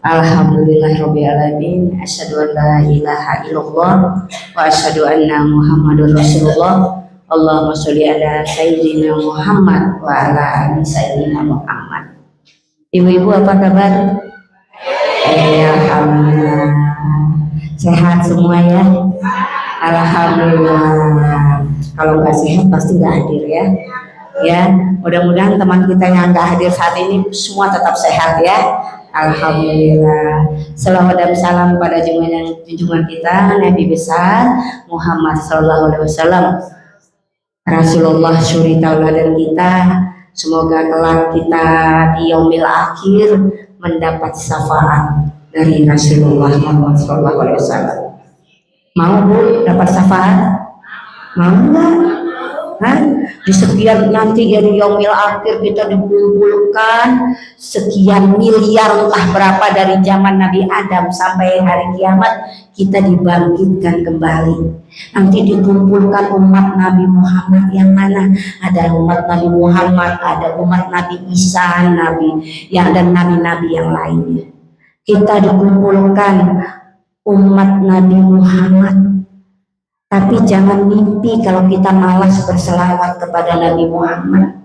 Alhamdulillahirabbil alamin. Asyhadu an la ilaha illallah wa asyhadu anna Muhammadur Rasulullah. Allahumma sholli ala sayyidina Muhammad wa ala ali sayyidina Muhammad. Ibu-ibu apa kabar? Alhamdulillah. Sehat semua ya? Alhamdulillah. Kalau nggak sehat pasti nggak hadir ya. Ya, mudah-mudahan teman kita yang nggak hadir saat ini semua tetap sehat ya. Alhamdulillah. Salawat dan salam pada junjungan kita Nabi besar Muhammad Sallallahu Alaihi Wasallam, Rasulullah suri tauladan kita. Semoga kelak kita di yaumil akhir mendapat syafaat dari Rasulullah Muhammad Sallallahu Alaihi Wasallam. Mau Bu dapat syafaat? Mau nggak? Di sekian nanti ya di yaumil akhir kita dikumpulkan sekian miliar entah berapa dari zaman Nabi Adam sampai hari kiamat kita dibangkitkan kembali. Nanti dikumpulkan umat Nabi Muhammad yang mana? Ada umat Nabi Muhammad, ada umat Nabi Isa, Nabi yang dan nabi-nabi yang lainnya. Kita dikumpulkan umat Nabi Muhammad. Tapi jangan mimpi kalau kita malas berselawat kepada Nabi Muhammad.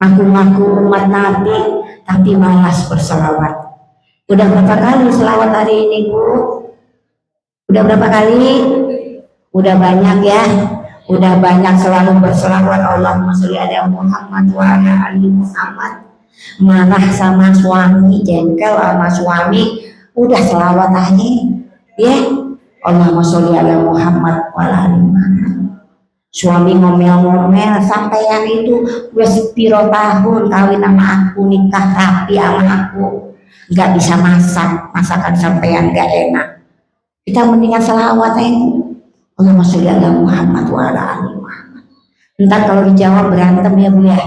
Ngaku-ngaku umat Nabi, tapi malas berselawat. Udah berapa kali selawat hari ini, Bu? Udah berapa kali? Udah banyak ya? Udah banyak selalu berselawat. Allahumma sholli ala Muhammad wa ala ali Muhammad. Marah sama suami, jengkel sama suami, udah selawat aja. Ya? Allahumma sholli ala Muhammad wa ala ali Muhammad. Suami ngomel-ngomel sampai yang itu wes piro tahun kawin sama aku, nikah rapi sama aku, nggak bisa masak, masakan sampean nggak enak. Kita mendingan selawat aja. Allahumma sholli ala Muhammad wa ala ali Muhammad. Entar kalau dijawab berantem ya Bu ya.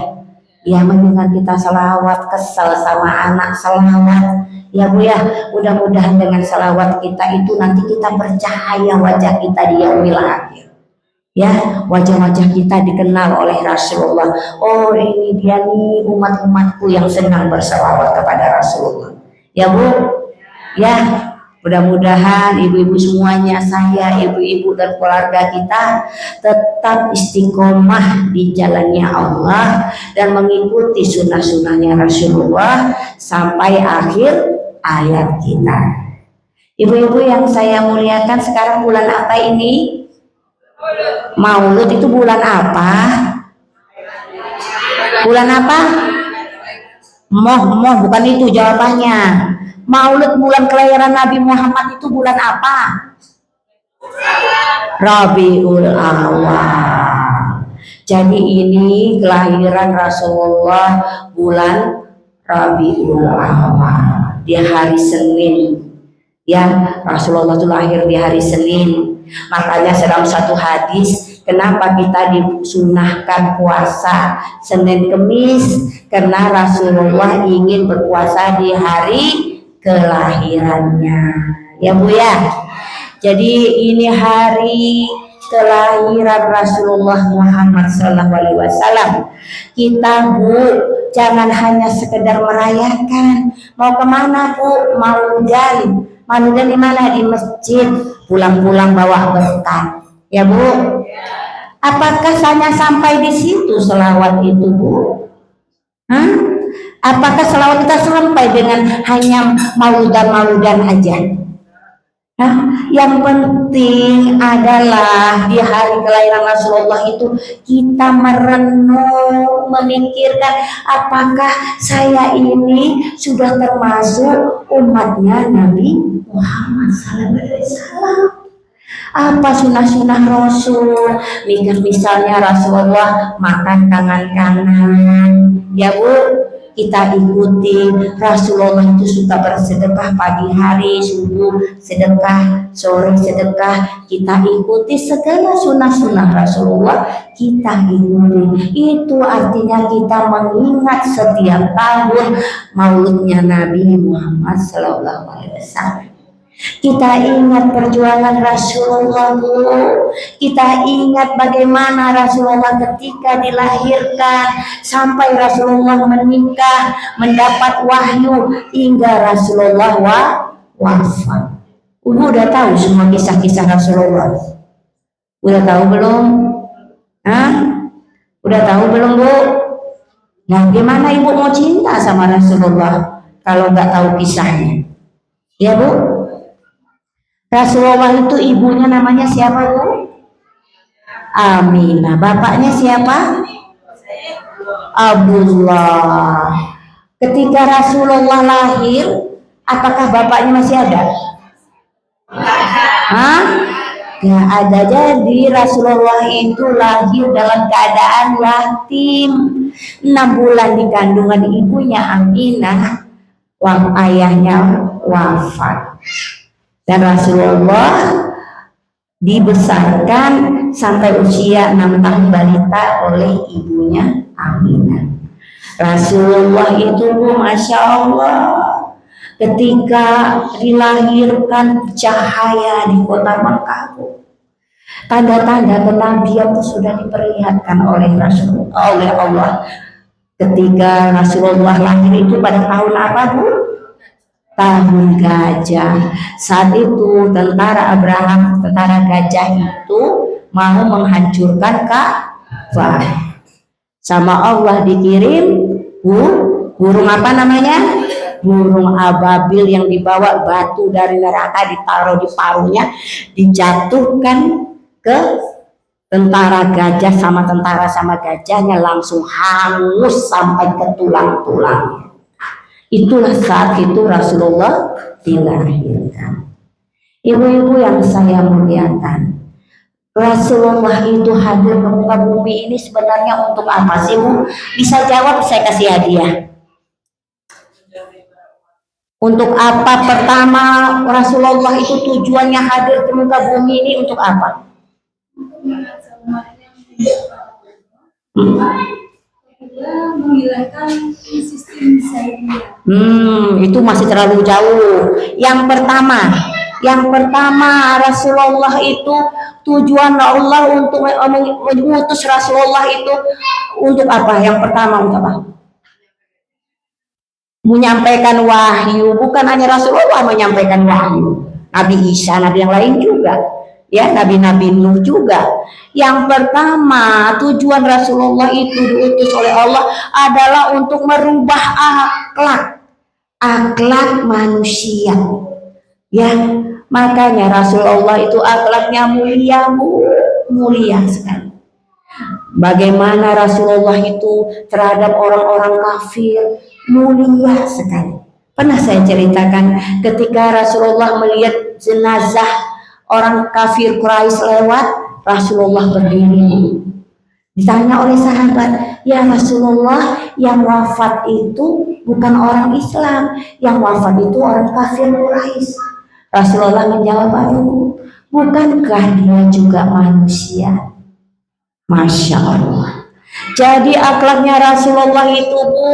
Ya mendingan kita selawat, kesel sama anak selawat. Ya Bu ya, mudah-mudahan dengan salawat kita itu nanti kita percaya wajah kita di yaumil akhir. Ya, wajah-wajah kita dikenal oleh Rasulullah. Oh, ini dia nih umat-umatku yang senang berselawat kepada Rasulullah. Ya Bu, ya mudah-mudahan ibu-ibu semuanya, saya, ibu-ibu dan keluarga kita tetap istiqomah di jalannya Allah dan mengikuti sunnah-sunnahnya Rasulullah sampai akhir ayat kita. Ibu-ibu yang saya muliakan, sekarang bulan apa ini? Maulud itu bulan apa? Bulan apa? Moh bukan itu jawabannya. Maulud bulan kelahiran Nabi Muhammad itu bulan apa? Rabiul Awal. Jadi ini kelahiran Rasulullah bulan Rabiul Awal. Di hari Senin. Ya, Rasulullah itu lahir di hari Senin. Makanya dalam satu hadis, kenapa kita disunahkan puasa Senin Kemis? Karena Rasulullah ingin berpuasa di hari kelahirannya. Ya Bu ya. Jadi ini hari kelahiran Rasulullah Muhammad SAW. Kita Bu, jangan hanya sekedar merayakan. Mau kemana Bu? Maulidan. Maulidan di mana? Di masjid. Pulang-pulang bawa berkat. Ya Bu. Apakah hanya sampai di situ selawat itu Bu? Apakah selawat kita sampai dengan hanya maulidan aja? Yang penting adalah di hari kelahiran Rasulullah itu kita merenung, memikirkan apakah saya ini sudah termasuk umatnya Nabi Muhammad SAW. Apa sunnah-sunnah Rasul? Misalnya Rasulullah makan tangan kanan, ya Bu, kita ikuti. Rasulullah itu suka bersedekah pagi hari, subuh sedekah, sore sedekah. Kita ikuti segala sunnah-sunnah Rasulullah, kita ikuti. Itu artinya kita mengingat setiap tahun mauludnya Nabi Muhammad SAW. Kita ingat perjuangan Rasulullah dulu. Kita ingat bagaimana Rasulullah ketika dilahirkan sampai Rasulullah menikah, mendapat wahyu hingga Rasulullah wafat. Ibu udah tahu semua kisah-kisah Rasulullah? Udah tahu belum? Hah? Udah tahu belum, Bu? Nah, gimana Ibu mau cinta sama Rasulullah kalau nggak tahu kisahnya? Ya, Bu? Rasulullah itu ibunya namanya siapa, Bu? Aminah. Bapaknya siapa? Abdullah. Ketika Rasulullah lahir, apakah bapaknya masih ada? Hah? Gak ada. Jadi Rasulullah itu lahir dalam keadaan yatim. 6 bulan di kandungan ibunya Aminah, ayahnya wafat. Dan Rasulullah dibesarkan sampai usia 6 tahun balita oleh ibunya Aminah. Rasulullah itu, Masya Allah, ketika dilahirkan cahaya di kota Makkah, tanda-tanda kenabian itu sudah diperlihatkan oleh Rasulullah, oleh Allah. Ketika Rasulullah lahir itu pada tahun apa, Bu? Tahun gajah. Saat itu tentara Abraham, tentara gajah itu mau menghancurkan Ka'bah. Sama Allah dikirim burung apa namanya? Burung ababil yang dibawa batu dari neraka, ditaruh di paruhnya, dijatuhkan ke tentara gajah sama gajahnya, langsung hangus sampai ke tulang-tulangnya. Itulah saat itu Rasulullah dilahirkan. Ibu-ibu yang saya muliakan, Rasulullah itu hadir ke muka bumi ini sebenarnya untuk apa sih, Bu? Bisa jawab, saya kasih hadiah. Untuk apa pertama Rasulullah itu tujuannya hadir ke muka bumi ini, untuk apa? Menghilangkan sistem syariah. Itu masih terlalu jauh. Yang pertama Rasulullah itu tujuan Allah untuk mengutus Rasulullah itu untuk apa? Yang pertama untuk apa? Menyampaikan wahyu. Bukan hanya Rasulullah menyampaikan wahyu, Nabi Isa, Nabi yang lain juga, ya, Nabi Nuh juga. Yang pertama tujuan Rasulullah itu diutus oleh Allah adalah untuk merubah akhlak manusia, ya. Makanya Rasulullah itu akhlaknya mulia sekali. Bagaimana Rasulullah itu terhadap orang-orang kafir, mulia sekali. Pernah saya ceritakan ketika Rasulullah melihat jenazah orang kafir Quraisy lewat, Rasulullah berdiri. Ditanya oleh sahabat, ya Rasulullah, yang wafat itu bukan orang Islam, yang wafat itu orang kafir Quraisy. Rasulullah menjawab, aduh, bukankah dia juga manusia? Masya Allah. Jadi akhlaknya Rasulullah itu, Bu,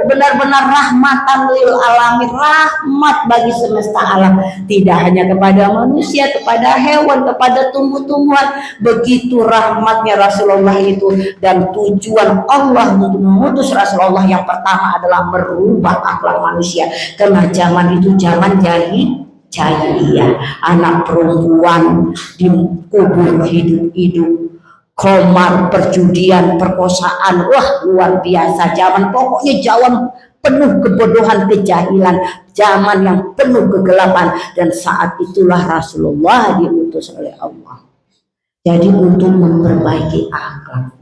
benar-benar rahmatan lil alamin, rahmat bagi semesta alam. Tidak hanya kepada manusia, kepada hewan, kepada tumbuh-tumbuhan. Begitu rahmatnya Rasulullah itu. Dan tujuan Allah untuk mengutus Rasulullah yang pertama adalah merubah akhlak manusia. Karena zaman itu zaman jahiliyah, anak perempuan dikubur hidup-hidup, komar, perjudian, perkosaan, wah luar biasa. Zaman pokoknya zaman penuh kebodohan, kejahilan, zaman yang penuh kegelapan. Dan saat itulah Rasulullah diutus oleh Allah. Jadi untuk memperbaiki akhlak.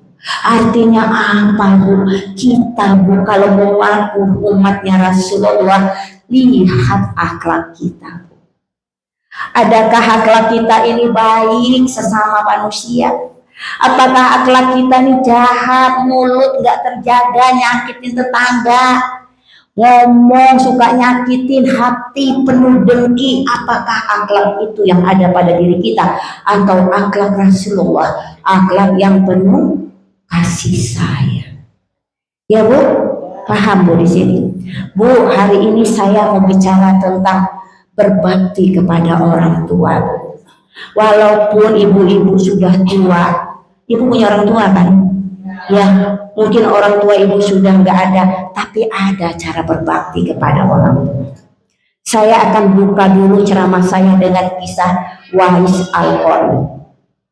Artinya apa, Bu? Kita, Bu, kalau mengaku umatnya Rasulullah, lihat akhlak kita, Bu. Adakah akhlak kita ini baik sesama manusia? Apakah akhlak kita ini jahat, mulut nggak terjaga, nyakitin tetangga, ngomong suka nyakitin, hati penuh dengki? Apakah akhlak itu yang ada pada diri kita, atau akhlak Rasulullah, akhlak yang penuh kasih sayang? Ya, Bu, paham, Bu, di sini? Bu, hari ini saya mau bicara tentang berbakti kepada orang tua. Walaupun ibu-ibu sudah tua, ibu punya orang tua kan? Ya, mungkin orang tua ibu sudah nggak ada, tapi ada cara berbakti kepada orang tua. Saya akan buka dulu ceramah saya dengan kisah Wais Al-Qarni.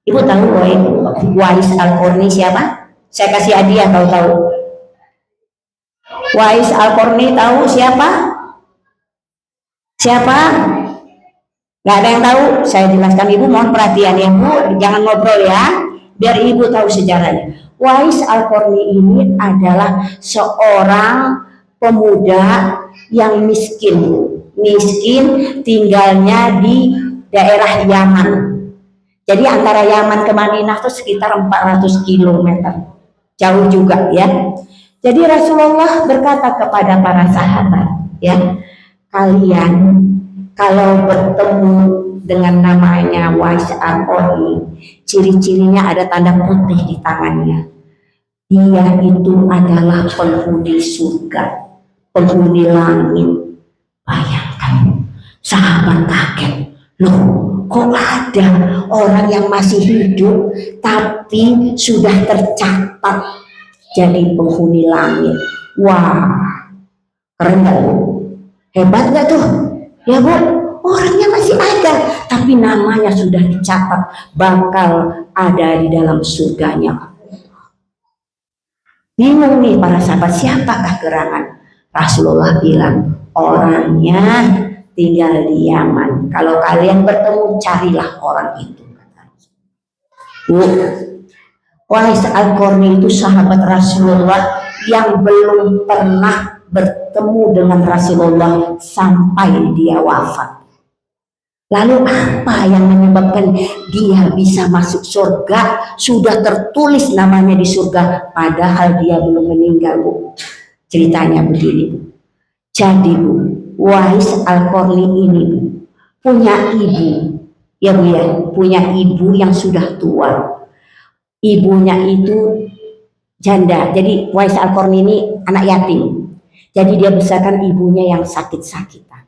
Ibu tahu Wais Al-Qarni siapa? Saya kasih hadiah kalau tahu. Wais Al-Qarni tahu siapa? Siapa? Gak ada yang tahu? Saya jelaskan, ibu mohon perhatian ya bu, jangan ngobrol ya, biar ibu tahu sejarahnya. Wais Al-Qarni ini adalah seorang pemuda yang miskin, tinggalnya di daerah Yaman. Jadi antara Yaman ke Madinah itu sekitar 400 km, jauh juga ya. Jadi Rasulullah berkata kepada para sahabat, ya, kalian kalau bertemu dengan namanya Wais Al-Qarni, ciri-cirinya ada tanda putih di tangannya. Dia itu adalah penghuni surga, penghuni langit. Bayangkan, sahabat kaget. Loh, kok ada orang yang masih hidup tapi sudah tercatat jadi penghuni langit? Wah, keren gak bu? Hebat gak tuh? Ya bu, orangnya masih ada, tapi namanya sudah dicatat bakal ada di dalam surganya. Bingung nih para sahabat, siapakah gerangan? Rasulullah bilang, orangnya tinggal di Yaman. Kalau kalian bertemu, carilah orang itu. Bu, Wais Al-Qarni itu sahabat Rasulullah yang belum pernah bertemu dengan Rasulullah sampai dia wafat. Lalu apa yang menyebabkan dia bisa masuk surga? Sudah tertulis namanya di surga, padahal dia belum meninggal bu. Ceritanya begini bu. Jadi bu, Wais Al-Qarni ini bu, punya ibu, ya bu ya, punya ibu yang sudah tua. Ibunya itu janda. Jadi Wais Al-Qarni ini anak yatim. Jadi dia besarkan ibunya yang sakit-sakitan.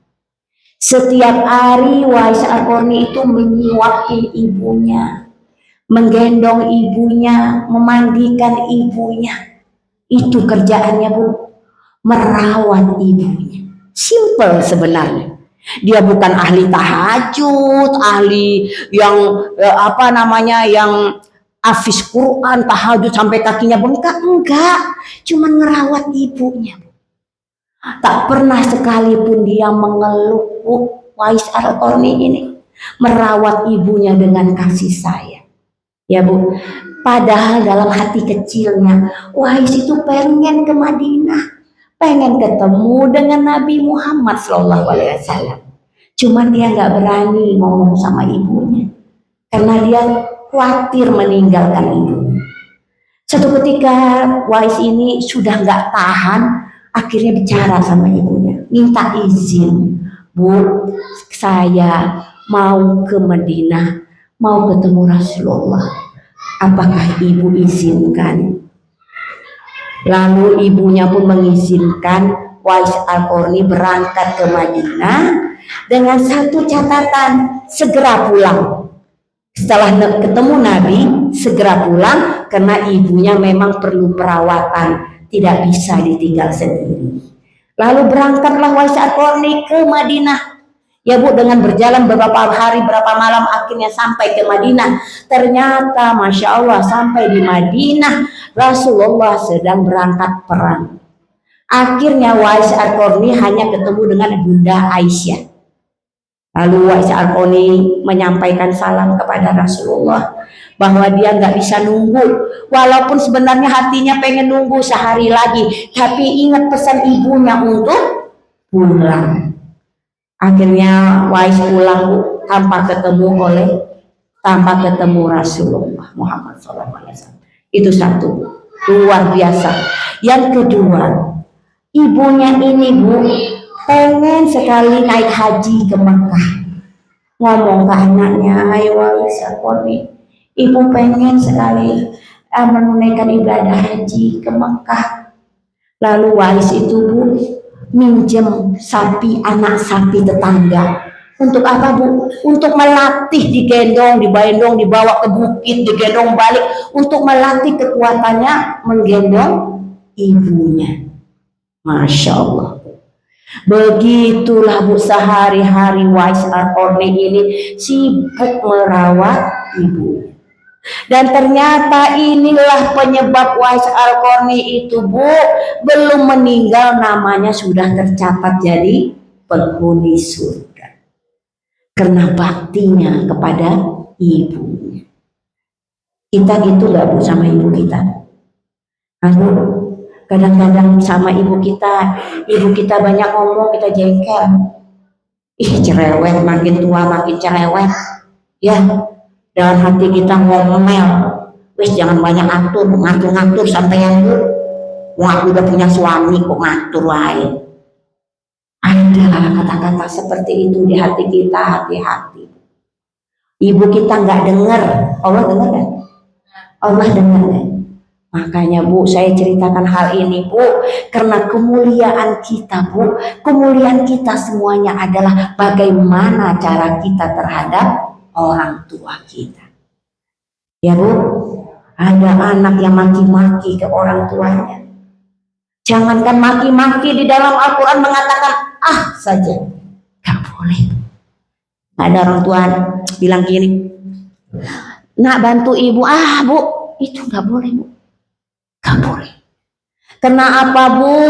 Setiap hari Wais Al-Qarni itu menyuapin ibunya, menggendong ibunya, memandikan ibunya. Itu kerjaannya bu, merawat ibunya. Simple sebenarnya. Dia bukan ahli tahajud, ahli yang yang hafiz Quran, tahajud sampai kakinya bengkak, enggak. Cuman ngerawat ibunya. Tak pernah sekalipun dia mengeluh. Wais Al-Qarni ini merawat ibunya dengan kasih sayang. Ya bu, padahal dalam hati kecilnya Wais itu pengen ke Madinah, pengen ketemu dengan Nabi Muhammad SAW. Cuman dia nggak berani ngomong sama ibunya karena dia khawatir meninggalkan ibunya. Suatu ketika Wais ini sudah nggak tahan, akhirnya bicara sama ibunya, minta izin, bu, saya mau ke Madinah, mau ketemu Rasulullah. Apakah ibu izinkan? Lalu ibunya pun mengizinkan Wais Al-Qarni berangkat ke Madinah dengan satu catatan, segera pulang. Setelah ketemu Nabi, segera pulang karena ibunya memang perlu perawatan, tidak bisa ditinggal sendiri. Lalu berangkatlah Wais Al-Qarni ke Madinah. Ya bu, dengan berjalan beberapa hari, berapa malam, akhirnya sampai ke Madinah. Ternyata Masya Allah, sampai di Madinah Rasulullah sedang berangkat perang. Akhirnya Wais Al-Qarni hanya ketemu dengan Bunda Aisyah. Lalu Wais Al-Qarni menyampaikan salam kepada Rasulullah bahwa dia nggak bisa nunggu, walaupun sebenarnya hatinya pengen nunggu sehari lagi, tapi ingat pesan ibunya untuk pulang. Akhirnya Wais pulang tanpa ketemu Rasulullah Muhammad SAW. Itu satu, luar biasa. Yang kedua, ibunya ini bu pengen sekali naik haji ke Mekah. Ngomong ke anaknya, ayo Wais Al-Qarni, ibu pengen sekali menunaikan ibadah haji ke Mekah. Lalu Wais itu bu minjem sapi, anak sapi tetangga, Untuk apa Bu? Untuk melatih, digendong, dibawa ke bukit, digendong balik, untuk melatih kekuatannya menggendong ibunya. Masya Allah. Begitulah Bu, sehari-hari Wais Al-Qarni ini sibuk merawat ibunya. Dan ternyata inilah penyebab Wais Al-Qarni itu Bu, belum meninggal namanya sudah tercatat jadi penghuni surga. Karena baktinya kepada ibunya. Kita gitu gak Bu sama ibu kita? Aku kadang-kadang sama ibu kita banyak ngomong, kita jengkel. Ih cerewet, makin tua makin cerewet. Ya, dalam hati kita ngomel. Wis jangan banyak ngatur sampai yang Bu. Wah aku udah punya suami kok ngatur lain. Ada kata-kata seperti itu di hati kita, hati-hati. Ibu kita nggak dengar, Allah dengar kan? Allah dengar kan? Makanya Bu, saya ceritakan hal ini Bu, karena kemuliaan kita Bu, kemuliaan kita semuanya adalah bagaimana cara kita terhadap orang tua kita. Ya Bu, ada anak yang maki-maki ke orang tuanya. Jangankan maki-maki, di dalam Al-Quran mengatakan ah saja, gak boleh. Ada orang tua bilang gini, nak bantu ibu, ah Bu, itu gak boleh Bu, gak boleh. Karena apa Bu?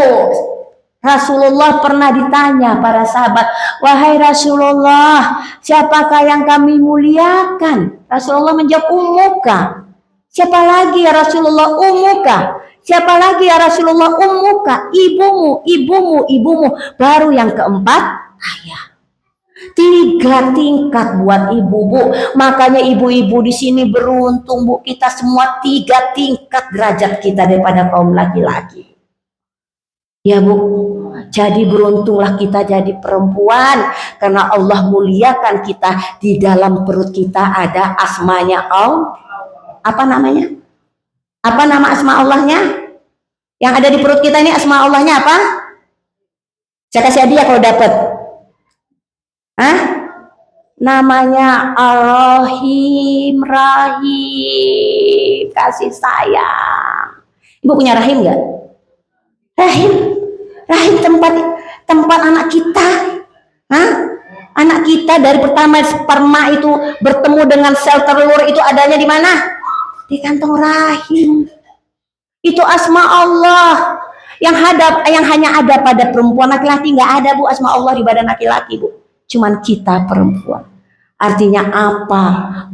Rasulullah pernah ditanya para sahabat, wahai Rasulullah, siapakah yang kami muliakan? Rasulullah menjawab, ummuka. Siapa lagi ya Rasulullah? Ummuka. Siapa lagi ya Rasulullah? Ummuka, ibumu. Baru yang keempat, ayah. 3 tingkat buat ibu Bu. Makanya ibu-ibu di sini beruntung Bu. Kita semua 3 tingkat derajat kita daripada kaum laki-laki. Ya Bu. Jadi beruntunglah kita jadi perempuan, karena Allah muliakan kita. Di dalam perut kita ada asmanya Allah. Apa namanya? Apa nama asma Allahnya? Yang ada di perut kita ini asma Allahnya apa? Saya kasih hadiah kalau dapat. Hah? Namanya Ar-Rahim, Rahim, kasih sayang. Ibu punya rahim nggak? Rahim tempat anak kita. Hah? Anak kita dari pertama sperma itu bertemu dengan sel telur itu adanya di mana? Di kantong rahim. Itu asma Allah yang hanya ada pada perempuan. Laki-laki nggak ada Bu asma Allah di badan laki-laki Bu. Cuman kita perempuan. Artinya apa?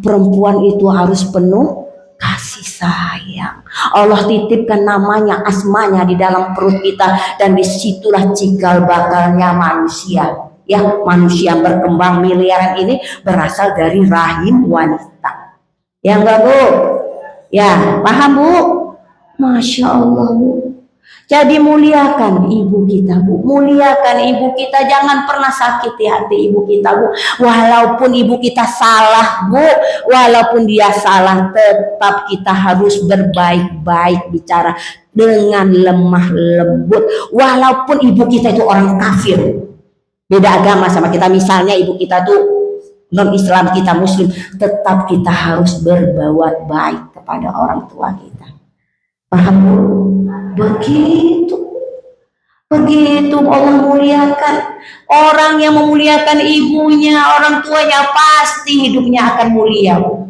Perempuan itu harus penuh kasih sayang. Allah titipkan namanya, asmanya di dalam perut kita, dan disitulah cikal bakalnya manusia. Ya, manusia yang berkembang miliaran ini berasal dari rahim wanita. Ya enggak Bu? Ya, paham Bu? Masya Allah Bu. Jadi muliakan ibu kita Bu. Muliakan ibu kita. Jangan pernah sakiti hati ibu kita Bu. Walaupun ibu kita salah Bu. Walaupun dia salah, tetap kita harus berbaik-baik bicara dengan lemah lembut. Walaupun ibu kita itu orang kafir, beda agama sama kita. Misalnya ibu kita tuh non-Islam, kita Muslim, tetap kita harus berbuat baik kepada orang tua kita. Paham Bu? Begitu Allah muliakan. Orang yang memuliakan ibunya, orang tuanya, pasti hidupnya akan mulia Bu.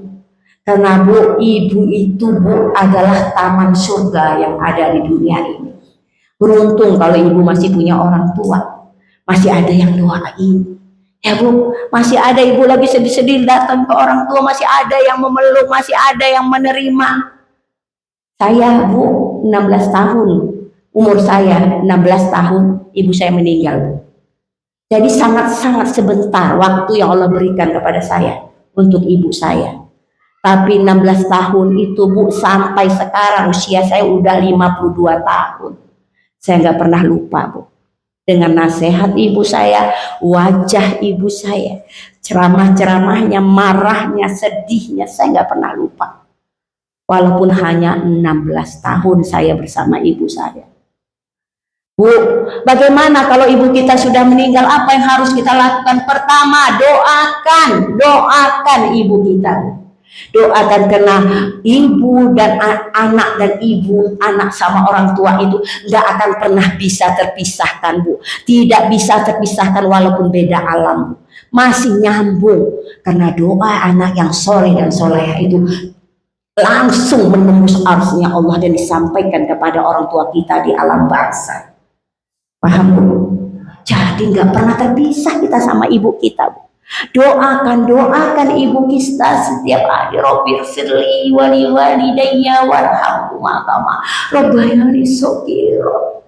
Karena Bu, ibu itu Bu adalah taman surga yang ada di dunia ini. Beruntung kalau ibu masih punya orang tua, masih ada yang doain. Ya Bu, masih ada ibu lagi sedih-sedih datang ke orang tua, masih ada yang memeluk, masih ada yang menerima. Saya Bu 16 tahun, umur saya 16 tahun, ibu saya meninggal. Jadi sangat-sangat sebentar waktu yang Allah berikan kepada saya untuk ibu saya. Tapi 16 tahun itu Bu, sampai sekarang usia saya udah 52 tahun. Saya nggak pernah lupa Bu. Dengan nasihat ibu saya, wajah ibu saya, ceramah-ceramahnya, marahnya, sedihnya, saya nggak pernah lupa. Walaupun hanya 16 tahun saya bersama ibu saya. Bu, bagaimana kalau ibu kita sudah meninggal? Apa yang harus kita lakukan? Pertama, doakan ibu kita. Doakan karena ibu dan anak dan ibu, anak sama orang tua itu nggak akan pernah bisa terpisahkan, Bu. Tidak bisa terpisahkan walaupun beda alam, Bu. Masih nyambung karena doa anak yang soleh dan soleha itu langsung menembus arsy-Nya Allah dan disampaikan kepada orang tua kita di alam barzakh. Paham, Bu? Jadi nggak pernah terpisah kita sama ibu kita, Bu. Doakan ibu kita setiap hari. Robbir firli wali walidayya warhamhuma kama rabbayani shaghira.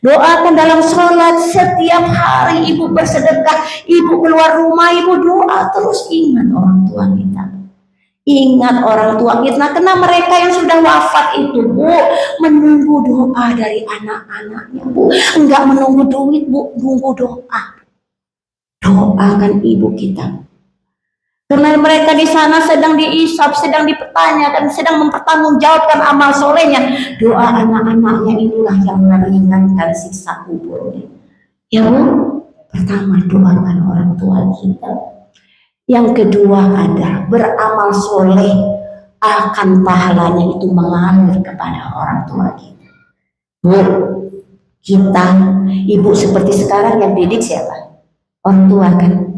Doakan dalam sholat setiap hari ibu bersedekah, ibu keluar rumah, ibu doa terus. Ingat orang tua kita. Ingat orang tua kita, karena mereka yang sudah wafat itu, Bu, menunggu doa dari anak-anaknya, Bu. Enggak menunggu duit, Bu, nunggu doa. Doakan ibu kita. Karena mereka di sana sedang diisap, sedang dipertanyakan, sedang mempertanggungjawabkan amal solehnya. Doa anak-anaknya inilah yang meringankan siksa kuburnya. Ya, Bu, pertama doakan orang tua kita. Yang kedua adalah beramal soleh, akan pahalanya itu mengalir kepada orang tua kita. Bu, kita, ibu seperti sekarang yang didik siapa? Orang tua kan.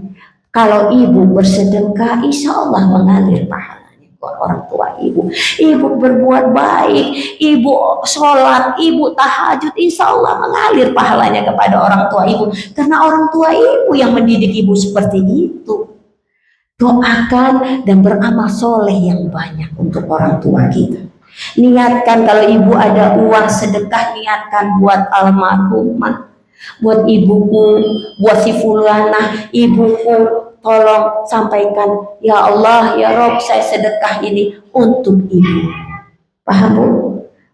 Kalau ibu bersedekah, insya Allah mengalir pahalanya ke orang tua ibu. Ibu berbuat baik, ibu sholat, ibu tahajud, insya Allah mengalir pahalanya kepada orang tua ibu. Karena orang tua ibu yang mendidik ibu seperti itu. Doakan dan beramal soleh yang banyak untuk orang tua kita. Niatkan kalau ibu ada uang sedekah, niatkan buat almarhumah, buat ibuku, buat si fulanah, ibuku, tolong sampaikan, ya Allah, ya Rob, saya sedekah ini untuk ibu. Paham, Bu?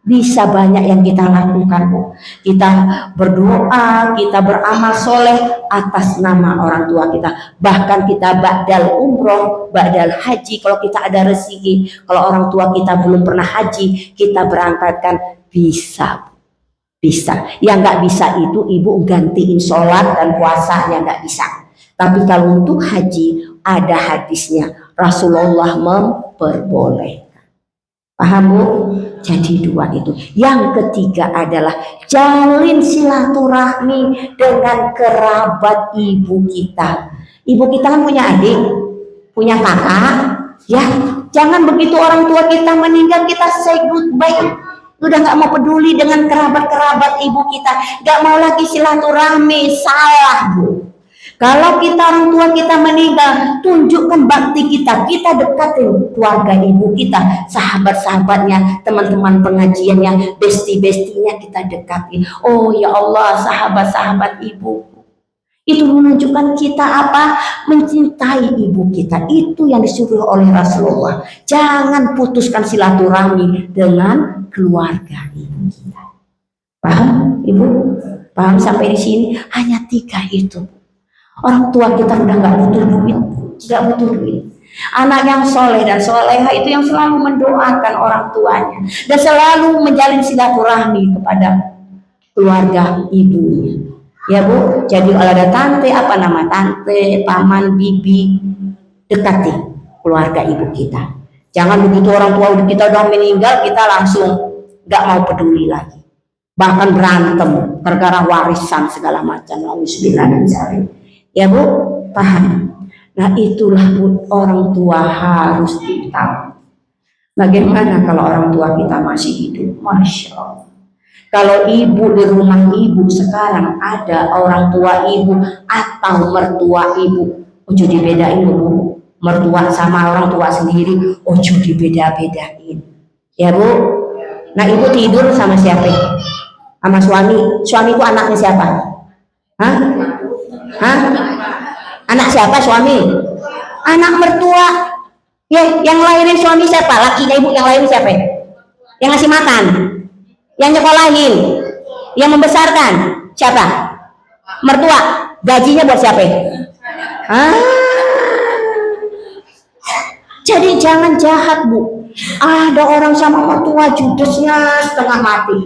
Bisa banyak yang kita lakukan, Bu. Kita berdoa, kita beramal soleh atas nama orang tua kita. Bahkan kita ba'dal umroh, ba'dal haji, kalau kita ada rezeki, kalau orang tua kita belum pernah haji, kita berangkatkan, bisa. Yang nggak bisa itu ibu gantiin sholat dan puasanya, nggak bisa. Tapi kalau untuk haji ada hadisnya, Rasulullah memperbolehkan. Paham, Bu? Jadi dua itu. Yang ketiga adalah jalin silaturahmi dengan kerabat ibu kita. Ibu kita kan punya adik, punya kakak, ya. Jangan begitu orang tua kita meninggal kita say goodbye. Udah nggak mau peduli dengan kerabat-kerabat ibu kita, nggak mau lagi silaturahmi. Salah, Bu. Kalau kita orang tua kita meninggal, tunjukkan bakti kita dekatin keluarga ibu kita, sahabat-sahabatnya, teman-teman pengajiannya, besti-bestinya kita dekatin. Oh ya Allah, sahabat-sahabat ibu, itu menunjukkan kita apa? Mencintai ibu kita. Itu yang disuruh oleh Rasulullah. Jangan putuskan silaturahmi dengan keluarga ibu kita. Paham, Ibu? Paham sampai di sini? Hanya 3 itu. Orang tua kita udah nggak butuh duit, Anak yang soleh dan soleha itu yang selalu mendoakan orang tuanya dan selalu menjalin silaturahmi kepada keluarga ibunya. Ya, Bu. Jadi kalau ada tante, apa nama tante, paman, bibi, dekati keluarga ibu kita. Jangan begitu orang tua kita udah meninggal kita langsung nggak mau peduli lagi. Bahkan berantem gara-gara warisan segala macam. Ya, Bu, paham. Nah, itulah, Bu, orang tua harus tahu. Bagaimana kalau orang tua kita masih hidup? Masya Allah. Kalau ibu di rumah ibu sekarang ada orang tua ibu atau mertua ibu, ojo dibedain, Bu. Mertua sama orang tua sendiri, ojo dibeda-bedain. Ya, Bu. Nah, ibu tidur sama siapa? Sama suami. Suami itu anaknya siapa? Hah? Anak siapa suami? Anak mertua. Ya, yang lahirin suami siapa? Lakinya ibu yang lahirin siapa? Yang ngasih makan, yang nyekolahin, yang membesarkan siapa? Mertua. Gajinya buat siapa? Jadi jangan jahat, Bu. Ada orang sama mertua judesnya setengah mati.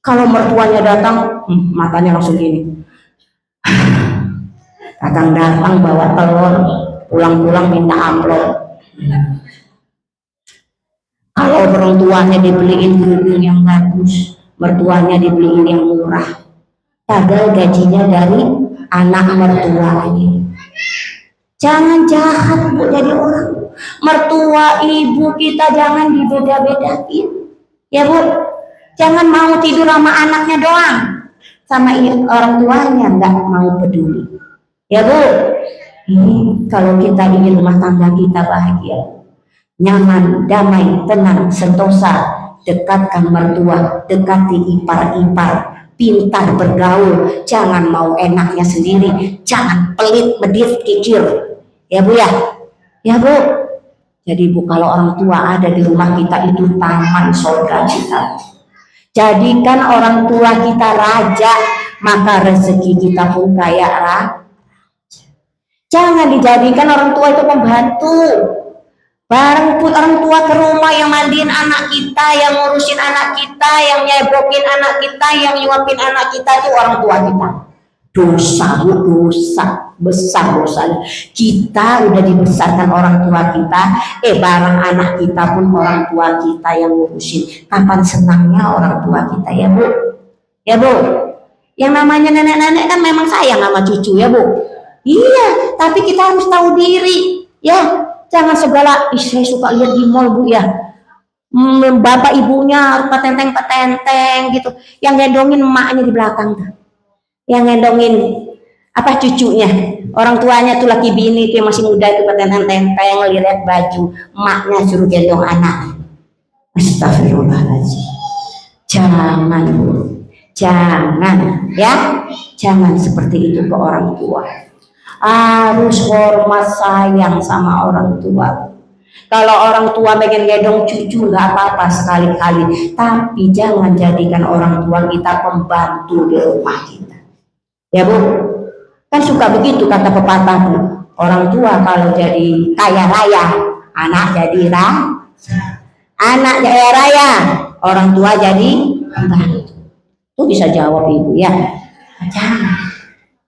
Kalau mertuanya datang, matanya langsung gini. Datang bawa telur, pulang-pulang minta amplop. Kalau orang tuanya dibeliin kerudung yang bagus, mertuanya dibeliin yang murah, padahal gajinya dari anak mertuanya. Jangan jahat Bu jadi orang. Mertua ibu kita jangan dibeda-bedain. Ya Bu, jangan mau tidur sama anaknya doang, sama orang tuanya nggak mau peduli. Ya Bu, kalau kita ingin rumah tangga kita bahagia, nyaman, damai, tenang, sentosa, dekatkan mertua, dekati ipar-ipar, pintar bergaul, jangan mau enaknya sendiri, jangan pelit, medit, kikir. Ya Bu ya, ya Bu. Jadi Bu, kalau orang tua ada di rumah kita itu taman surga kita. Jadikan orang tua kita raja, maka rezeki kita pun kayak raja. Jangan dijadikan orang tua itu pembantu. Bareng pun orang tua ke rumah yang mandiin anak kita, yang ngurusin anak kita, yang nyebokin anak kita, yang nyuapin anak kita, itu orang tua kita. Dosa Bu, dosa besar dosanya. Kita udah dibesarkan orang tua kita, bareng anak kita pun orang tua kita yang ngurusin. Kapan senangnya orang tua kita ya Bu? Ya Bu, yang namanya nenek-nenek kan memang sayang sama cucu ya Bu. Iya, tapi kita harus tahu diri ya. Jangan segala, saya suka lihat di mall Bu ya, bapak ibunya petenteng-petenteng gitu, yang gendongin emaknya di belakang tuh, yang gendongin apa cucunya, orang tuanya tuh laki bini tuh masih muda itu petenteng-petenteng ngelihat baju, emaknya suruh gendong anak. Astagfirullahaladzim. Jangan Bu, jangan ya, jangan seperti itu ke orang tua. Harus hormat sayang sama orang tua. Kalau orang tua pengen gendong cucu nggak apa-apa sekali-kali, tapi jangan jadikan orang tua kita pembantu di rumah kita. Ya Bu, kan suka begitu kata pepatah Bu. Orang tua kalau jadi kaya raya, anak jadi anak kaya raya, orang tua jadi pembantu. Itu bisa jawab Ibu ya.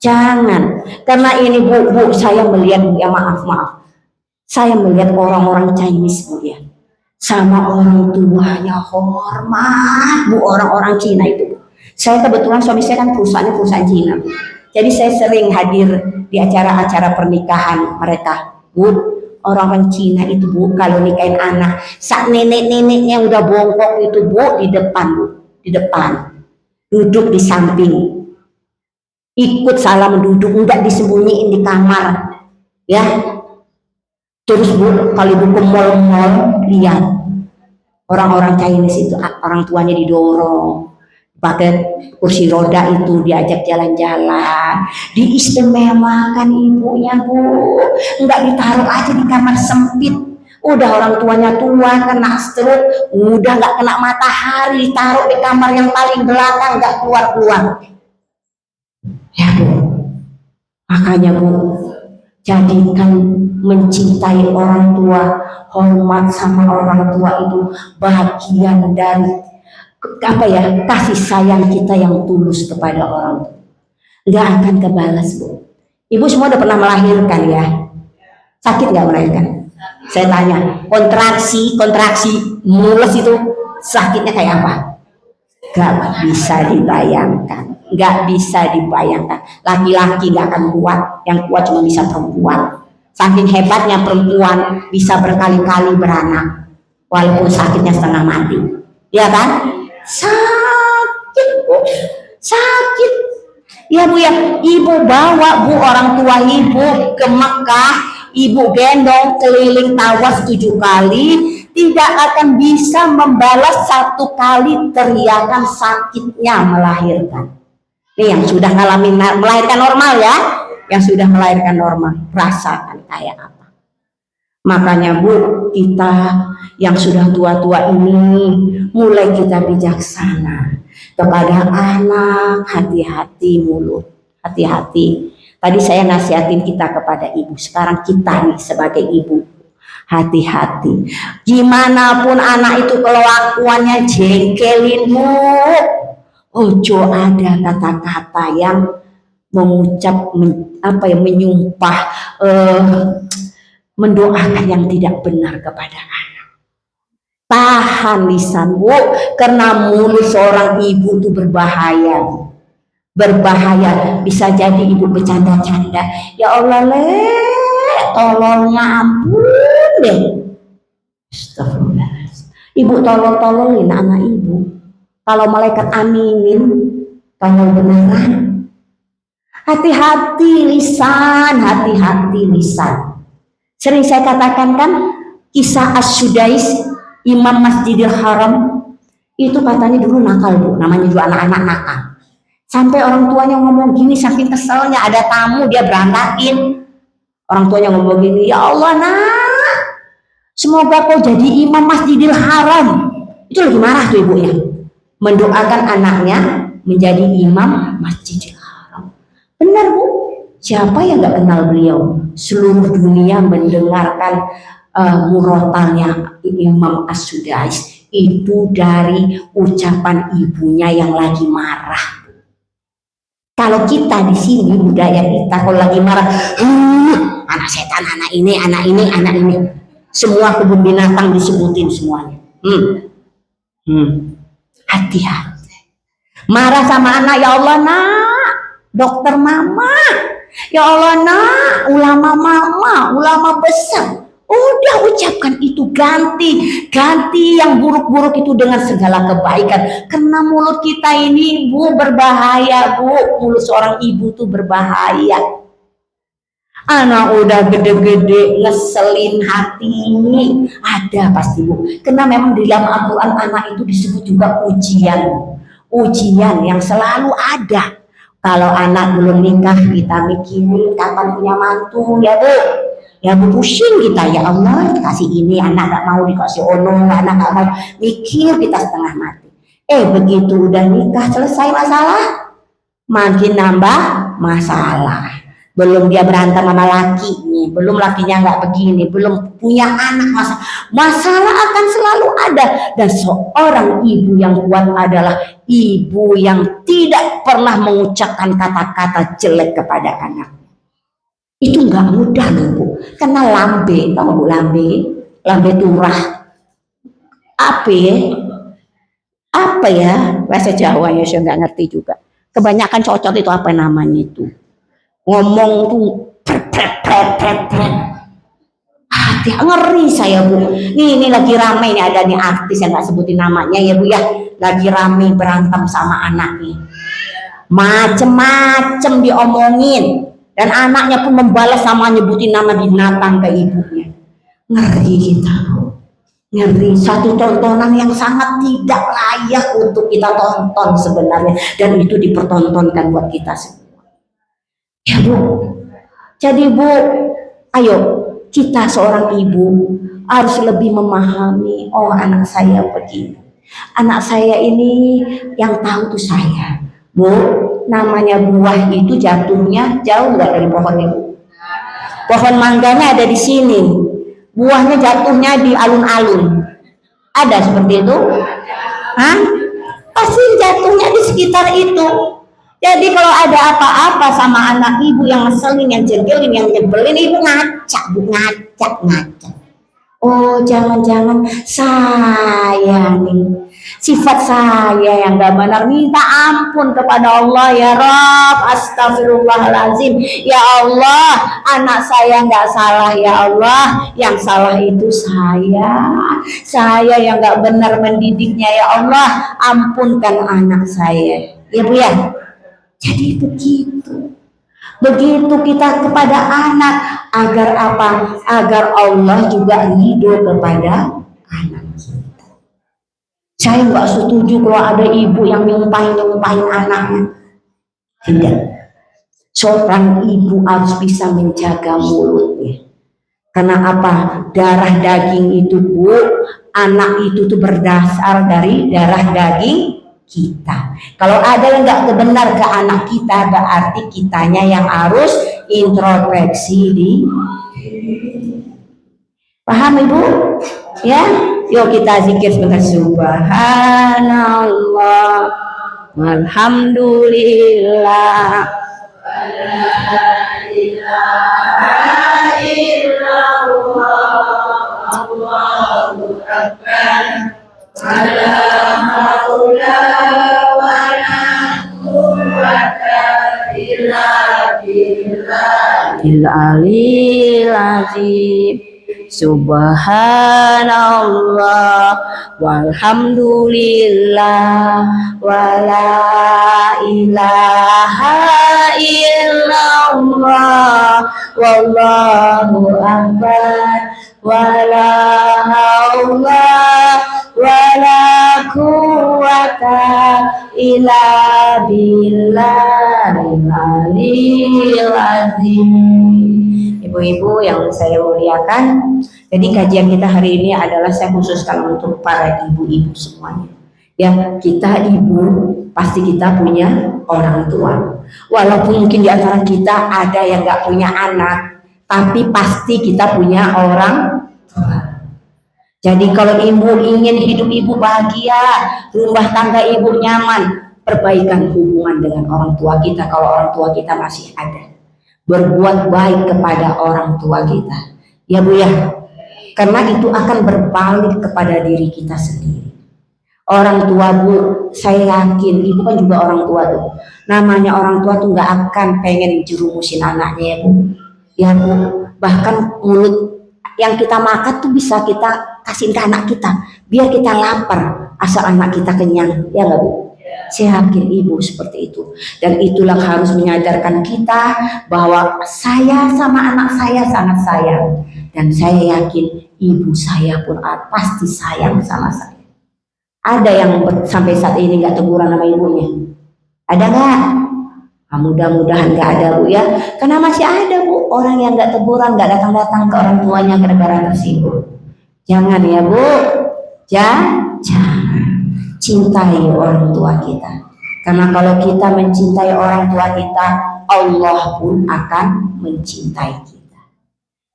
Jangan, karena ini Bu, saya melihat Bu ya, maaf, saya melihat orang-orang Chinese Bu ya, sama orang tuanya hormat Bu, orang-orang Cina itu. Saya kebetulan suami saya kan perusahaan Cina, jadi saya sering hadir di acara-acara pernikahan mereka Bu. Orang-orang Cina itu Bu, kalau nikahin anak, saat nenek-neneknya udah bongkok itu Bu, di depan Bu, di depan, duduk di samping, ikut salam duduk, enggak disembunyiin di kamar ya. Terus Bu, kalau Ibu ke mall-mall, lihat orang-orang Chinese itu, orang tuanya didorong pakai kursi roda itu, diajak jalan-jalan, diistimewakan ibunya Bu, enggak ditaruh aja di kamar sempit. Udah orang tuanya tua, kena stroke, udah nggak kena matahari, ditaruh di kamar yang paling belakang, nggak keluar-keluar. Ya Bu, makanya Bu, jadikan mencintai orang tua, hormat sama orang tua itu bagian dari apa ya, kasih sayang kita yang tulus kepada orang tua. Nggak akan kebalas Bu. Ibu semua udah pernah melahirkan ya? Sakit nggak melahirkan? Saya tanya, kontraksi mulus itu sakitnya kayak apa? Gak bisa dibayangkan, gak bisa dibayangkan. Laki-laki gak akan kuat, yang kuat cuma bisa perempuan. Saking hebatnya perempuan bisa berkali-kali beranak, walaupun sakitnya setengah mati, ya kan? Sakit Bu, sakit. Ya Bu ya, Ibu bawa Bu orang tua Ibu ke Mekah, Ibu gendong keliling tawaf 7 kali, tidak akan bisa membalas 1 kali teriakan sakitnya melahirkan. Ini yang sudah ngalamin melahirkan normal ya, yang sudah melahirkan normal rasakan kayak apa. Makanya Bu, kita yang sudah tua-tua ini mulai kita bijaksana kepada anak, hati-hati mulut, hati-hati. Tadi saya nasihatin kita kepada ibu, sekarang kita nih sebagai ibu, hati-hati. Gimana pun anak itu kelakuannya jengkelin Bu, Ojo ada kata-kata yang menyumpah, mendoakan yang tidak benar kepada anak. Tahan lisan, Bu, karena mulut seorang ibu itu berbahaya. Berbahaya, bisa jadi ibu bercanda-canda. Ya Allah, tolongnya ampun deh. Astagfirullah. Ibu tolong-tolongin anak ibu. Kalau malaikat aminin, kalau beneran. Hati-hati lisan, hati-hati lisan. Sering saya katakan kan, kisah As-Sudais, Imam Masjidil Haram, itu katanya dulu nakal, Bu, namanya juga anak-anak nakal. Sampai orang tuanya ngomong gini, saking keselnya ada tamu dia berantakin. Orang tuanya ngomong gini, ya Allah nak, semoga kau jadi imam Masjidil Haram. Itu lagi marah tuh ibunya, mendoakan anaknya menjadi imam Masjidil Haram. Benar, Bu, siapa yang gak kenal beliau? Seluruh dunia mendengarkan murotalnya Imam As-Sudais itu dari ucapan ibunya yang lagi marah. Kalau kita di sini budaya kita kalau lagi marah, anak setan, anak ini, anak ini, anak ini, semua kebun binatang disebutin semuanya. Hati-hati. Marah sama anak, ya Allah nak, dokter mama, ya Allah nak, ulama mama, ulama besar. Udah ucapkan itu, ganti yang buruk-buruk itu dengan segala kebaikan. Karena mulut kita ini, Bu, berbahaya, Bu. Mulut seorang ibu tuh berbahaya. Anak udah gede-gede ngeselin hati ini, ada pasti, Bu. Karena memang di dalam Al-Quran anak itu disebut juga ujian yang selalu ada. Kalau anak belum nikah, kita mikirin kapan punya mantu, ya Bu. Ya Bu, pusing kita, ya Allah kasih ini, anak gak mau dikasih ono, anak gak mau, mikir kita setengah mati. Begitu udah nikah selesai masalah, makin nambah masalah. Belum dia berantem sama lakinya, belum lakinya nggak begini, belum punya anak, masalah akan selalu ada. Dan seorang ibu yang kuat adalah ibu yang tidak pernah mengucapkan kata-kata jelek kepada anak. Itu nggak mudah loh, Bu. Karena lambe, tahu Bu, lambe turah. Apa ya bahasa Jawa ya, saya nggak ngerti juga. Kebanyakan cocok itu apa namanya itu? Ngomong tuh hati ngeri saya, Bu. Ini lagi ramai nih, ada nih artis yang nggak sebutin namanya ya, Bu ya. Lagi ramai berantem sama anaknya. Macem-macem diomongin. Dan anaknya pun membalas sama nyebutin nama binatang ke ibunya. Ngeri kita, ngeri. Satu tontonan yang sangat tidak layak untuk kita tonton sebenarnya. Dan itu dipertontonkan buat kita semua. Ya Bu. Jadi Bu, ayo kita seorang ibu harus lebih memahami, oh anak saya begini. Anak saya ini yang tahu tuh saya. Bu, namanya buah itu jatuhnya jauh nggak dari pohonnya, Bu? Pohon mangganya ada di sini, buahnya jatuhnya di alun-alun. Ada seperti itu? Hah? Pasti jatuhnya di sekitar itu. Jadi kalau ada apa-apa sama anak ibu yang ngeselin, yang jegelin, yang nyebelin, ibu ngacak, Bu, ngacak. Oh, jangan-jangan saya nih, sifat saya yang gak benar, minta ampun kepada Allah, ya Rabb, astagfirullahaladzim, ya Allah, anak saya gak salah, ya Allah, yang salah itu saya yang gak benar mendidiknya, ya Allah, ampunkan anak saya, ya Bu ya. Jadi begitu kita kepada anak, agar apa? Agar Allah juga ridho kepada anak kita. Saya nggak setuju kalau ada ibu yang nyumpahin anaknya. Tidak. Seorang ibu harus bisa menjaga mulutnya. Karena apa? Darah daging itu, Bu, anak itu tuh berdasar dari darah daging kita. Kalau ada yang nggak benar ke anak kita, berarti kitanya yang harus introspeksi di. Paham Ibu? Ya, yuk kita zikir sebentar. Subhanallah, Alhamdulillah. Alil azim. Subhanallah walhamdulillah wala ilaha illallah wallahu akbar wala haula wala quwata illa billahil aliyil azim. Ibu-ibu yang saya muliakan, jadi kajian kita hari ini adalah saya khususkan untuk para ibu-ibu semuanya. Ya, kita ibu pasti kita punya orang tua. Walaupun mungkin di antara kita ada yang nggak punya anak, tapi pasti kita punya orang tua. Jadi kalau ibu ingin hidup ibu bahagia, rumah tangga ibu nyaman, perbaikan hubungan dengan orang tua kita kalau orang tua kita masih ada. Berbuat baik kepada orang tua kita, ya Bu ya, karena itu akan berbalik kepada diri kita sendiri. Orang tua Bu, saya yakin ibu kan juga orang tua tuh. Namanya orang tua tuh nggak akan pengen jerumusin anaknya ya Bu. Ya Bu, bahkan mulut yang kita makan tuh bisa kita kasih ke anak kita, biar kita lapar, asal anak kita kenyang, ya nggak Bu? Saya yakin ibu seperti itu, dan itulah harus menyadarkan kita bahwa saya sama anak saya sangat sayang, dan saya yakin ibu saya pun pasti sayang sama saya. Ada yang sampai saat ini nggak teguran sama ibunya? Ada nggak? Nah, mudah-mudahan nggak ada Bu ya, karena masih ada Bu orang yang nggak teguran, nggak datang-datang ke orang tuanya gara-gara tersinggung. Jangan ya Bu, jangan. Cintai orang tua kita, karena kalau kita mencintai orang tua kita, Allah pun akan mencintai kita.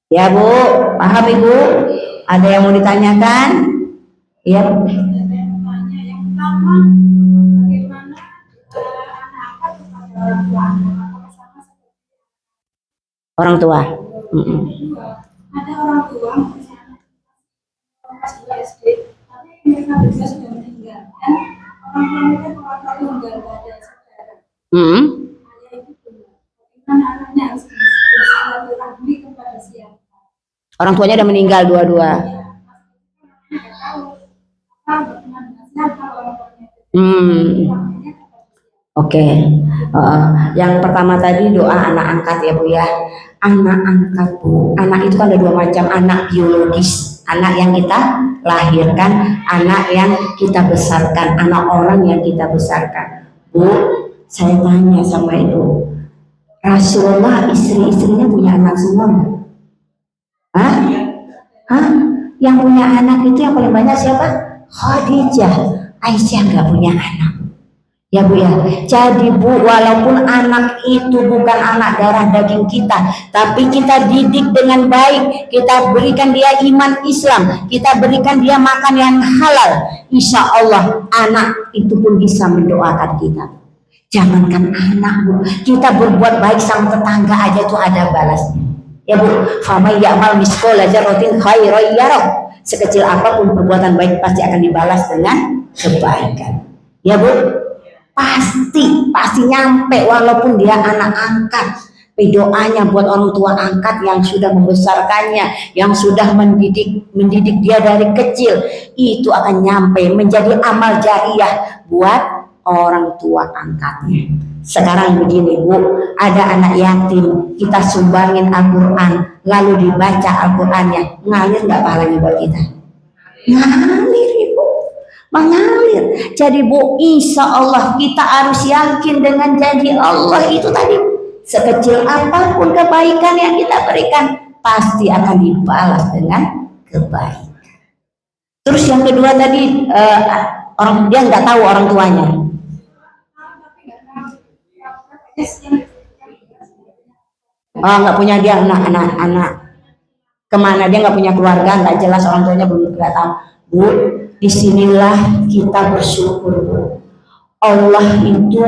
Ya Bu, paham Ibu? Ada yang mau ditanyakan? Ya. Orang tua. Ada orang tua masih SD, tapi mereka berdua sudah meninggal, dan orang tua mereka keluarga tunggal, tidak ada saudara. Ayah itu tunggal. Bagaimana anaknya harus bersilaturahmi kepada siapa? Orang tuanya udah meninggal dua-dua. Oke. Yang pertama tadi doa anak angkat ya Bu ya. Anak angkat Bu, anak itu kan ada dua macam, anak biologis, anak yang kita lahirkan, anak yang kita besarkan, anak orang yang kita besarkan. Bu, saya tanya sama Ibu, Rasulullah istri-istrinya punya anak semua? Hah? Yang punya anak itu yang paling banyak siapa? Khadijah. Aisyah nggak punya anak. Ya Bu ya, jadi Bu, walaupun anak itu bukan anak darah daging kita, tapi kita didik dengan baik, kita berikan dia iman Islam, kita berikan dia makan yang halal, insya Allah anak itu pun bisa mendoakan kita. Jangankan anak Bu, kita berbuat baik sama tetangga aja itu ada balasnya. Ya Bu, famay ya'mal miskola jarrotin khairan yarah. Sekecil apapun perbuatan baik pasti akan dibalas dengan kebaikan. Ya Bu, pasti nyampe walaupun dia anak angkat. Doanya buat orang tua angkat yang sudah membesarkannya, yang sudah mendidik dia dari kecil, itu akan nyampe menjadi amal jariah buat orang tua angkatnya. Sekarang begini Bu, ada anak yatim, kita sumbangin Al-Quran, lalu dibaca Al-Qurannya, ngalir nggak pahalanya buat kita? Ngalir Ibu, mengalir. Jadi Bu, insya Allah kita harus yakin dengan janji Allah itu tadi, sekecil apapun kebaikan yang kita berikan pasti akan dibalas dengan kebaikan. Terus yang kedua tadi, orang dia nggak tahu orang tuanya. Nggak punya dia anak kemana dia nggak punya keluarga, nggak jelas orang tuanya belum nggak tahu. Bu, disinilah kita bersyukur Bu. Allah itu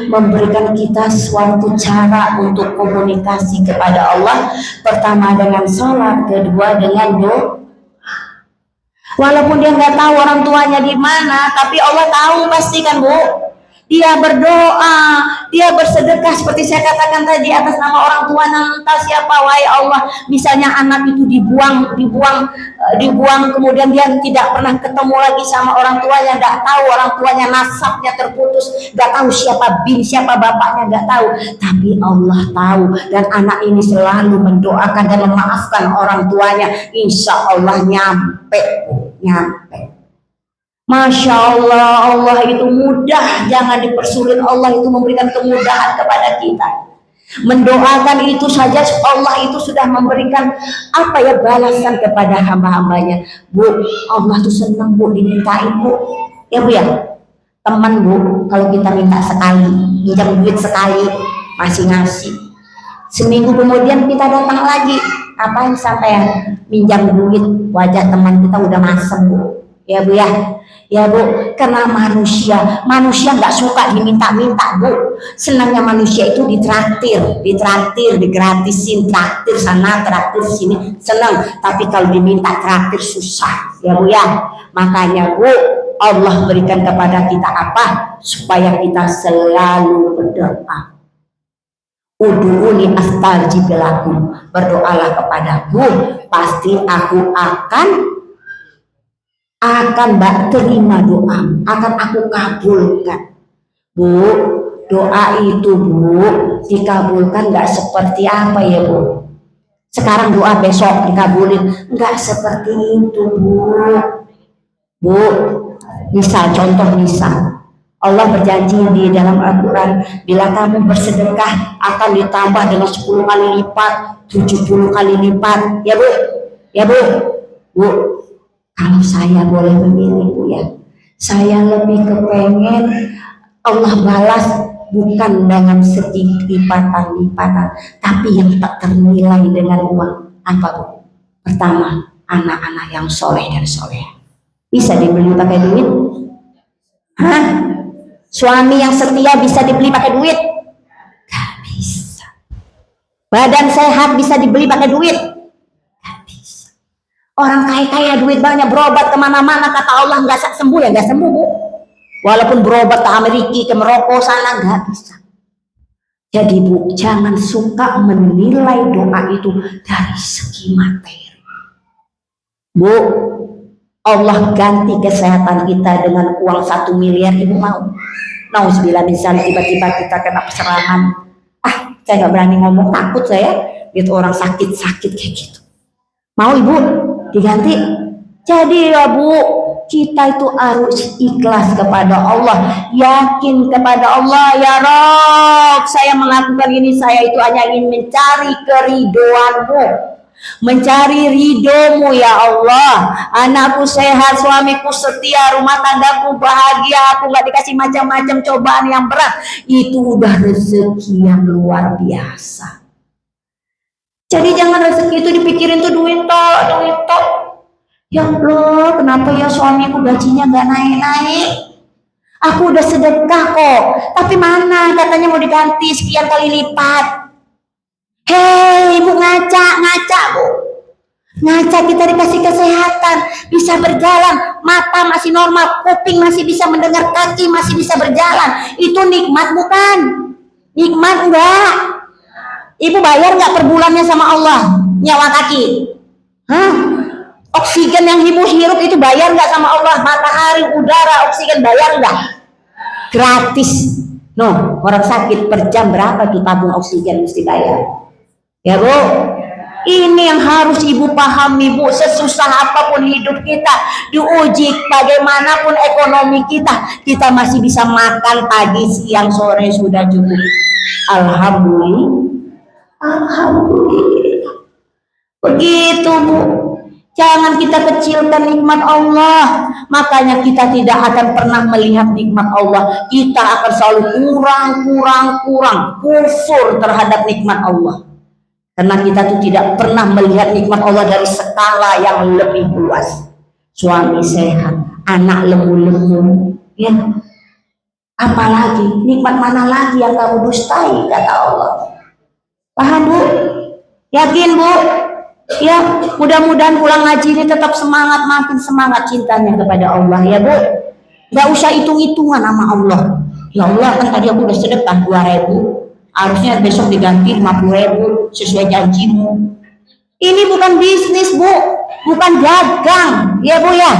memberikan kita suatu cara untuk komunikasi kepada Allah. Pertama dengan sholat, kedua dengan doa. Walaupun dia nggak tahu orang tuanya di mana, tapi Allah tahu pasti kan Bu. Dia berdoa, dia bersedekah seperti saya katakan tadi atas nama orang tuanya, entah siapa, wahai Allah. Misalnya anak itu dibuang, kemudian dia tidak pernah ketemu lagi sama orang tuanya, nggak tahu orang tuanya, nasabnya terputus, nggak tahu siapa bapaknya, nggak tahu. Tapi Allah tahu, dan anak ini selalu mendoakan dan memaafkan orang tuanya. Insya Allah nyampe. Masya Allah, Allah itu mudah, jangan dipersulit. Allah itu memberikan kemudahan kepada kita. Mendoakan itu saja Allah itu sudah memberikan balasan kepada hamba-hambanya. Bu, Allah tuh senang Bu dimintain Bu. Ya Bu ya, teman Bu, kalau kita minta sekali, minjam duit sekali, masih ngasih. Seminggu kemudian kita datang lagi, apa yang sampai minjam duit, wajah teman kita udah masem Bu. Ya Bu ya. Ya Bu, karena manusia nggak suka diminta-minta Bu. Senangnya manusia itu ditraktir, digratisin, traktir sana, traktir sini, senang. Tapi kalau diminta traktir susah, ya Bu ya. Makanya Bu, Allah berikan kepada kita apa? Supaya kita selalu berdoa. Ud'uni astajib lakum. Berdoalah kepadaku, pasti aku akan terima doa, akan aku kabulkan. Bu, doa itu Bu dikabulkan nggak seperti apa ya Bu? Sekarang doa besok dikabulin, nggak seperti itu Bu. Contoh misal Allah berjanji di dalam Al-Quran, bila kamu bersedekah akan ditambah dengan 10 kali lipat, 70 kali lipat. Ya Bu. Kalau saya boleh memilih Bu ya, saya lebih kepengen Allah balas bukan dengan sedikit lipatan, tapi yang tak ternilai dengan uang. Apa Bu? Pertama, anak-anak yang soleh dan soleh. Bisa dibeli pakai duit? Hah? Suami yang setia bisa dibeli pakai duit? Gak bisa. Badan sehat bisa dibeli pakai duit? Orang kaya duit banyak, berobat kemana-mana, kata Allah nggak sembuh ya nggak sembuh Bu. Walaupun berobat ke Amerika, ke Maroko sana nggak bisa. Jadi Bu, jangan suka menilai doa itu dari segi materi. Bu, Allah ganti kesehatan kita dengan uang 1 miliar, Ibu mau? Nauzubillah, misalnya tiba-tiba kita kena serangan. Saya nggak berani ngomong, takut saya lihat orang sakit kayak gitu. Mau Ibu diganti? Jadi ya Bu, kita itu harus ikhlas kepada Allah, yakin kepada Allah. Ya Rob, saya melakukan ini, saya itu hanya ingin mencari keridoanmu, mencari ridhomu ya Allah. Anakku sehat, suamiku setia, rumah tanggaku bahagia, aku gak dikasih macam-macam cobaan yang berat. Itu udah rezeki yang luar biasa. Jadi jangan rezeki itu dipikirin tuh duit tok. Ya Allah, kenapa ya suamiku gajinya nggak naik-naik? Aku udah sedekah kok, tapi mana katanya mau diganti sekian kali lipat. Hei Ibu, ngaca Bu. Ngaca, kita dikasih kesehatan, bisa berjalan, mata masih normal, kuping masih bisa mendengar, kaki masih bisa berjalan. Itu nikmat bukan? Nikmat enggak? Ibu bayar nggak per bulannya sama Allah nyawa kaki? Oksigen yang Ibu hirup itu bayar nggak sama Allah? Matahari, udara, oksigen bayar nggak? Gratis. No, orang sakit per jam berapa tuh tabung oksigen mesti bayar? Ya Bu, ini yang harus Ibu pahami Bu. Sesusah apapun hidup kita, diuji bagaimanapun ekonomi kita masih bisa makan pagi, siang, sore sudah cukup. Alhamdulillah. Begitu Bu. Jangan kita kecilkan nikmat Allah. Makanya kita tidak akan pernah melihat nikmat Allah. Kita akan selalu kurang kufur terhadap nikmat Allah. Karena kita tuh tidak pernah melihat nikmat Allah dari skala yang lebih luas. Suami sehat, anak lemu-lemu, ya. Apalagi nikmat mana lagi yang kamu dustai, kata Allah. Paham Bu? Yakin Bu? Ya, mudah-mudahan pulang ngaji ini tetap semangat, makin semangat cintanya kepada Allah ya Bu. Gak usah hitung-hitungan sama Allah. Ya Allah, kan tadi aku udah sedekah 2.000, harusnya besok diganti 50.000 sesuai janjimu. Ini bukan bisnis Bu, bukan dagang ya Bu ya.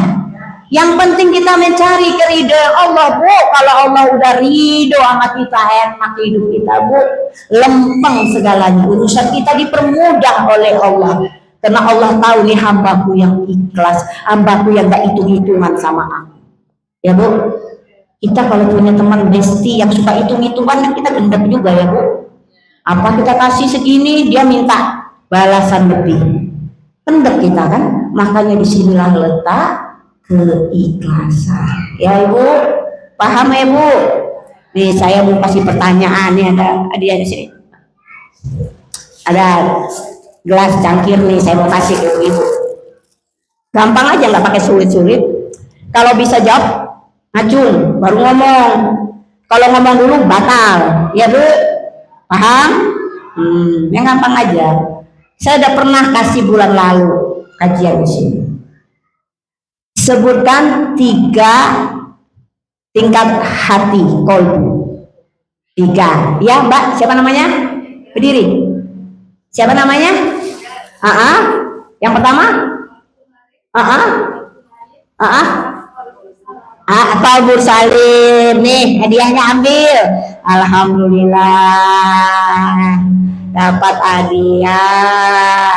Yang penting kita mencari keridhaan Allah Bu. Kalau Allah udah ridho sama kita, enak hidup kita Bu, lempeng segalanya, urusan kita dipermudah oleh Allah. Karena Allah tahu nih hambaku yang ikhlas, hambaku yang gak hitung-hitungan sama aku ya Bu. Kita kalau punya teman bestie yang suka hitung-hitungan kan kita gendek juga ya Bu. Apa kita kasih segini, dia minta balasan lebih, gendek kita kan. Makanya disinilah letak keikhlasan ya Ibu. Paham ya Bu? Nih saya mau kasih pertanyaan nih, ada dia di sini. Ada gelas cangkir nih, saya mau kasih ke Ibu. Gampang aja, nggak pakai sulit-sulit. Kalau bisa jawab ngacung baru ngomong. Kalau ngomong dulu batal ya Bu. Paham? Yang gampang aja. Saya udah pernah kasih bulan lalu kajian di sini. Sebutkan 3 tingkat hati kolbu. 3 ya Mbak, siapa namanya? Berdiri. Siapa namanya? Yang pertama? Kolbu Salim. Nih hadiahnya ambil. Alhamdulillah dapat hadiah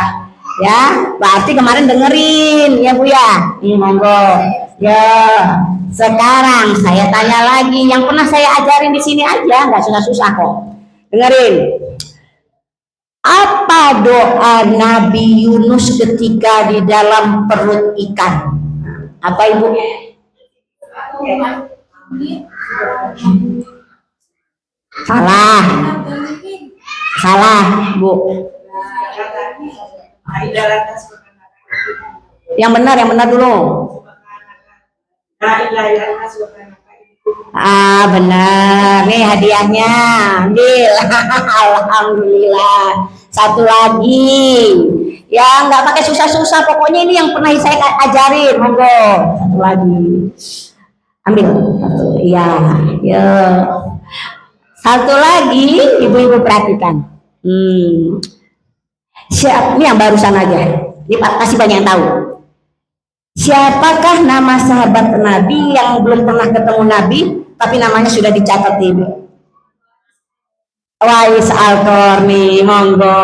ya. Berarti kemarin dengerin ya Bu ya. Ini monggo ya. Sekarang saya tanya lagi yang pernah saya ajarin di sini aja, nggak susah-susah kok. Dengerin. Apa doa Nabi Yunus ketika di dalam perut ikan? Apa Ibu? Salah Bu. Yang benar dulu. Benar. Nih hadiahnya, ambil. Alhamdulillah. Satu lagi. Ya nggak pakai susah-susah. Pokoknya ini yang pernah saya ajarin. Monggo. Satu lagi. Ambil. Iya. Ya. Satu lagi, ibu-ibu perhatikan. Ini yang barusan aja. Ini pasti banyak yang tahu. Siapakah nama sahabat Nabi yang belum pernah ketemu Nabi, tapi namanya sudah dicatat di Wais Al-Qarni? Monggo.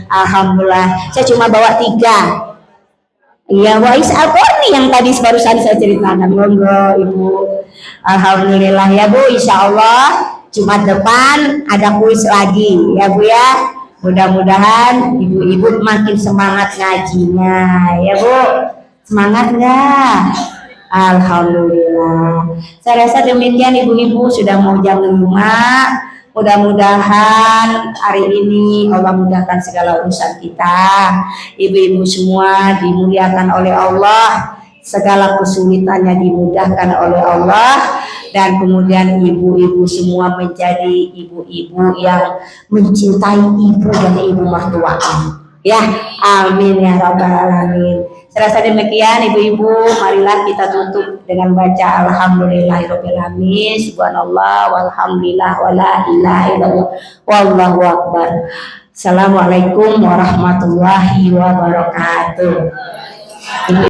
Alhamdulillah. Saya cuma bawa 3. Iya, Wais Al-Qarni yang tadi barusan saya ceritakan. Monggo Ibu. Alhamdulillah ya Bu. Insya Allah Jumat depan ada kuis lagi ya Bu ya. Mudah-mudahan ibu-ibu makin semangat ngajinya ya Bu. Semangat nggak? Alhamdulillah. Saya rasa demikian ibu-ibu, sudah mau jam 5. Mudah-mudahan hari ini Allah mudahkan segala urusan kita. Ibu-ibu semua dimuliakan oleh Allah, segala kesulitannya dimudahkan oleh Allah, dan kemudian ibu-ibu semua menjadi ibu-ibu yang mencintai ibu dan ibu mertua. Ya, amin ya rabbal alamin. Serasa demikian ibu-ibu, marilah kita tutup dengan baca alhamdulillahirabbil alamin, subhanallah walhamdulillah wala ilaha illallah wallahu akbar. Assalamualaikum warahmatullahi wabarakatuh.